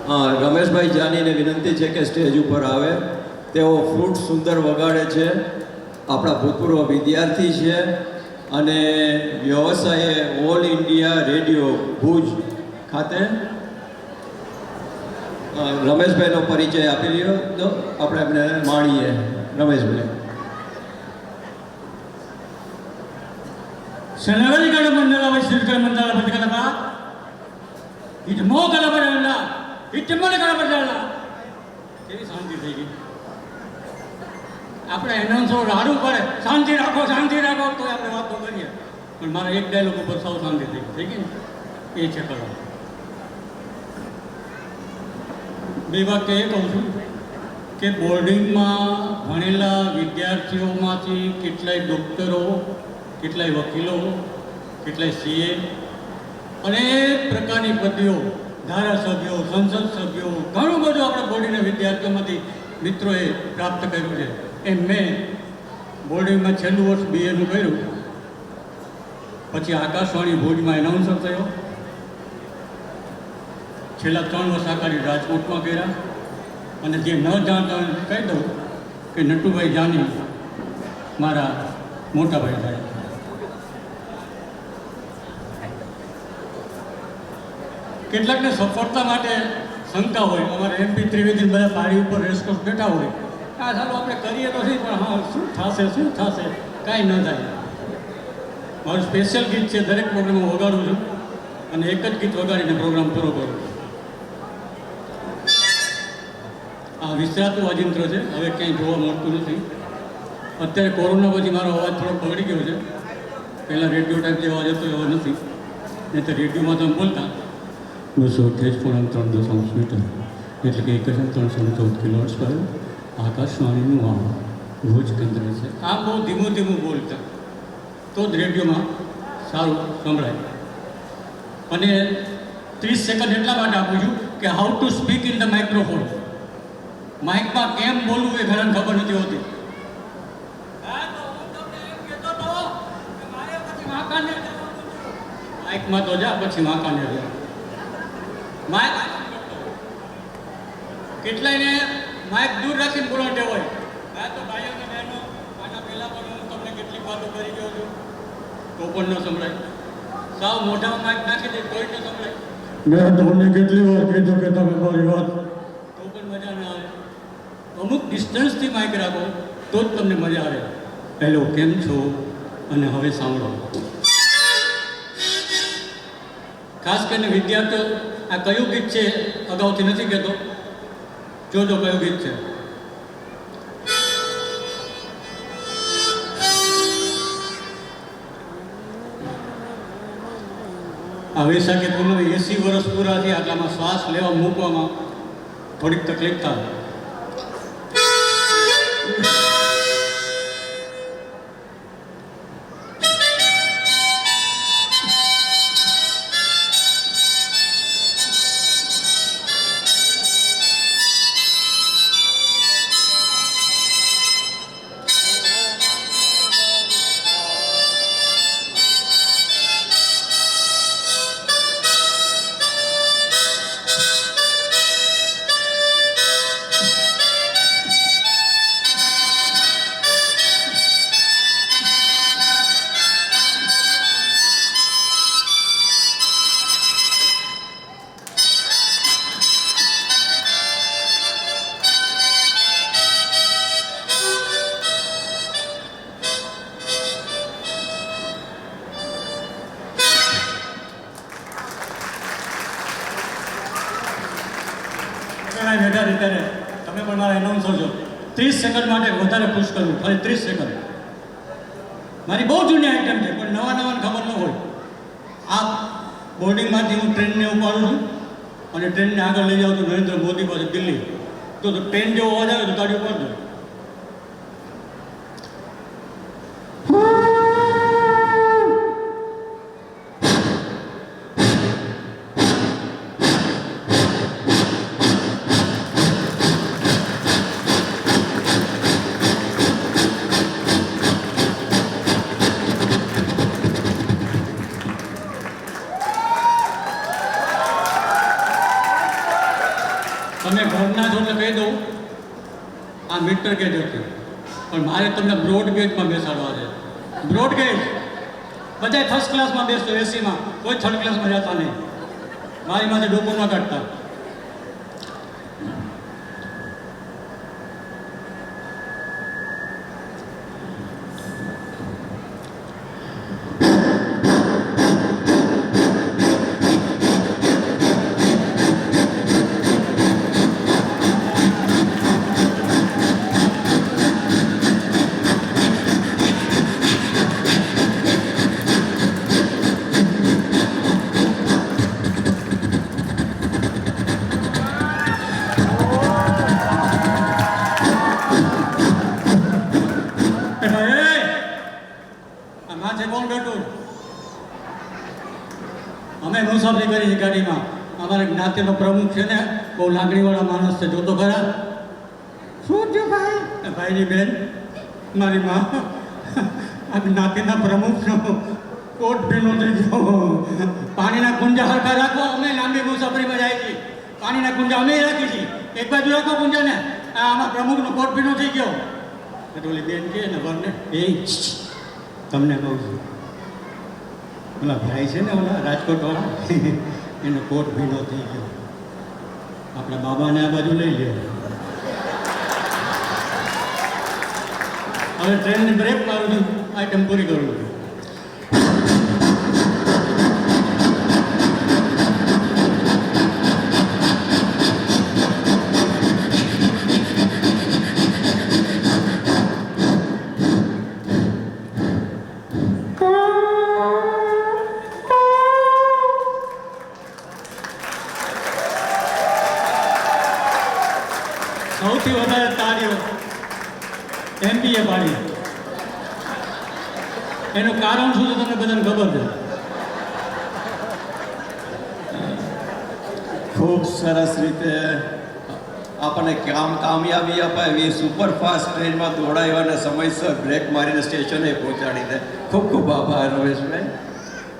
રમેશભાઈ જાનીને વિનંતી છે કે સ્ટેજ ઉપર આવે. તેઓ ફ્લૂટ સુંદર વગાડે છે, આપણા ભૂતપૂર્વ વિદ્યાર્થી છે અને વ્યવસાયે ઓલ ઇન્ડિયા રેડિયો ભુજ ખાતે રમેશભાઈનો પરિચય આપી રહ્યો તો આપણે એમને માણીએ. રમેશભાઈ ಸೆಲೆವಲಿಗಳ ಮಂಡಲ ವೈಶ್ವಿಕಗಳ ಮಂಡಲ ಬದುಕಲಪ್ಪ ಇದು ಮೋಗಲ ಬರಲ್ಲ ಇದು ಮಳೆಗಳ ಬರಲ್ಲ એવી શાંતિ થઈ ગઈ. આપણે એનાઉન્સર રાડવું પડે, શાંતિ રાખો તો આપણે વાતો કરીએ, પણ મારા એક ડાયલોગ ઉપર સૌ શાંતિ થઈ ગઈ ને એ છે કરો. બે વાક્ય એ કહું છું કે બોર્ડિંગમાં ભણેલા વિદ્યાર્થીઓમાંથી કેટલાય ડૉક્ટરો, કેટલાય વકીલો, કેટલાય સીએ, અનેક પ્રકારની પદવીઓ, ધારાસભ્યો, સંસદ સભ્યો, ઘણું બધું આપણા બોર્ડિંગના વિદ્યાર્થીઓમાંથી મિત્રોએ પ્રાપ્ત કર્યું છે. એમ મેં બોર્ડિંગમાં છેલ્લું વર્ષ બીએનું કર્યું, પછી આકાશવાણી ભુજમાં એનાઉન્સર થયો, છેલ્લા 3 વર્ષ આકારી રાજકોટમાં કર્યા, અને જે ન જાણતા કહી દઉં કે નટુભાઈ જાની મારા મોટાભાઈ થાય. કેટલાકને સફળતા માટે શંકા હોય. અમારે MP ત્રિવેદી બધા પાડી ઉપર રેસકોર્સ બેઠા હોય, આ ચાલો આપણે કરીએ તો નહીં, પણ હા શું થશે કાંઈ ન થાય. મારું સ્પેશિયલ ગીત છે, દરેક પ્રોગ્રામમાં વગાડું છું અને એક જ ગીત વગાડીને પ્રોગ્રામ પૂરો કરું. આ વિશ્રાતું વાજિંત્ર છે, હવે ક્યાંય જોવા મળતું નથી. અત્યારે કોરોના પછી મારો અવાજ થોડો બગડી ગયો છે. પહેલાં રેડિયો ટાઈપ જે અવાજ હતો એવો નથી, નહીં તો રેડિયોમાં તમે બોલતા 228.3 મીટર એટલે કે 1314 કિલોહર્ટ્ઝ પર આકાશવાણીનું આ ભુજ કેન્દ્ર છે. આ બહુ ધીમું બોલતા તો જ રેડિયોમાં સારું સંભળાય. અને 30 સેકન્ડ એટલા માટે આપું છું કે how to speak in the microphone. માઇકમાં કેમ બોલવું એ ઘણાને ખબર નથી હોતી. માઇકમાં તો જા, પછી માકાને જા. માઇક કેટલાયને માઇક દૂર રાખીને બોલવા ટેવાય. હા તો ભાઈઓ અને બહેનો, આના પહેલાં પણ હું તમને કેટલીક વાતો કરી ગયો છું તો પણ ન સંભળાય. સાવ મોઢામાં માઇક નાખી દે તોય ન સંભળાય. મેં તમને કેટલી વાર કીધું કે તમે મારી વાત, તો પણ મજા ના આવે. અમુક ડિસ્ટન્સથી માઇક રાખો તો જ તમને મજા આવે. હેલો, કેમ છો? અને હવે સાંભળો. ખાસ કરીને વિદ્યાર્થીઓ, આ કયું ગીત છે અગાઉથી નથી કહેતો, જોજો કયું ગીત છે. આ વૈશાખી પૂનમ 80 વર્ષ પૂરા થયા, આટલામાં શ્વાસ લેવા મૂકવામાં થોડીક તકલીફ થાય. ત્યારે તમે પણ મારા એનાઉન્સર છો. 30 સેકન્ડ માટે વધારે ખુશ કરું, ખાલી 30 સેકન્ડ. મારી બહુ જૂની આઈટમ છે, પણ નવા ખબર ન હોય. આ બોર્ડિંગમાંથી હું ટ્રેનને ઉપાડું છું અને ટ્રેનને આગળ લઈ જાઉં છું નરેન્દ્ર મોદી પાસે દિલ્હી. તો ટ્રેન જેવો અવાજ આવે તો ગાડી ઉપાડજો. ઘરના છો એટલે કહી દઉં, આ મીટર ગેજ હતી, પણ મારે તમને બ્રોડ ગેજમાં બેસાડવા છે. બ્રોડ ગેજ બધા ફર્સ્ટ ક્લાસમાં બેસતો, એસીમાં, કોઈ થર્ડ ક્લાસમાં જતા નહીં. મારી માથે ડોકો ન કાઢતા. અમે મુસાફરી કરી છે ગાડીમાં. અમારા જ્ઞાતિનો પ્રમુખ છે ને, બહુ લાગણીવાળા માણસ છે, જોતો ખરા. શું થયું ભાઈ? ભાઈની બેન, મારી માં આ જ્ઞાતિના પ્રમુખનો કોટ ભીનો થઈ ગયો. પાણીના કુંજા હરખા રાખો. અમે લાંબી મુસાફરીમાં જાય છીએ, પાણીના કુંજા અમે રાખી છીએ. એક બાજુ રાખો કુંજાને. આમાં પ્રમુખનો કોટ ભીનો થઈ ગયો. ઓલી બેન કે ને વરને, એ તમને કહું છું, ઓલા ભાઈ છે ને, ઓલા રાજકોટવાળા, એનો કોટ ભીનો થઈ ગયો. આપણા બાબાને આ બાજુ લઈ લે. હવે ટ્રેનની બ્રેક મારું છું, આઈટમ પૂરી કરું છું. સૌથી વધારે તાળીઓ MBA પાડી. એનું કારણ શું છે તમને બધાને ખબર છે? ખૂબ સરસ રીતે આપણને કામયાબી અપાય એવી સુપરફાસ્ટ ટ્રેનમાં દોડાવ્યા અને સમયસર બ્રેક મારીને સ્ટેશને પહોંચાડી દે. ખૂબ ખૂબ આભાર રમેશભાઈ.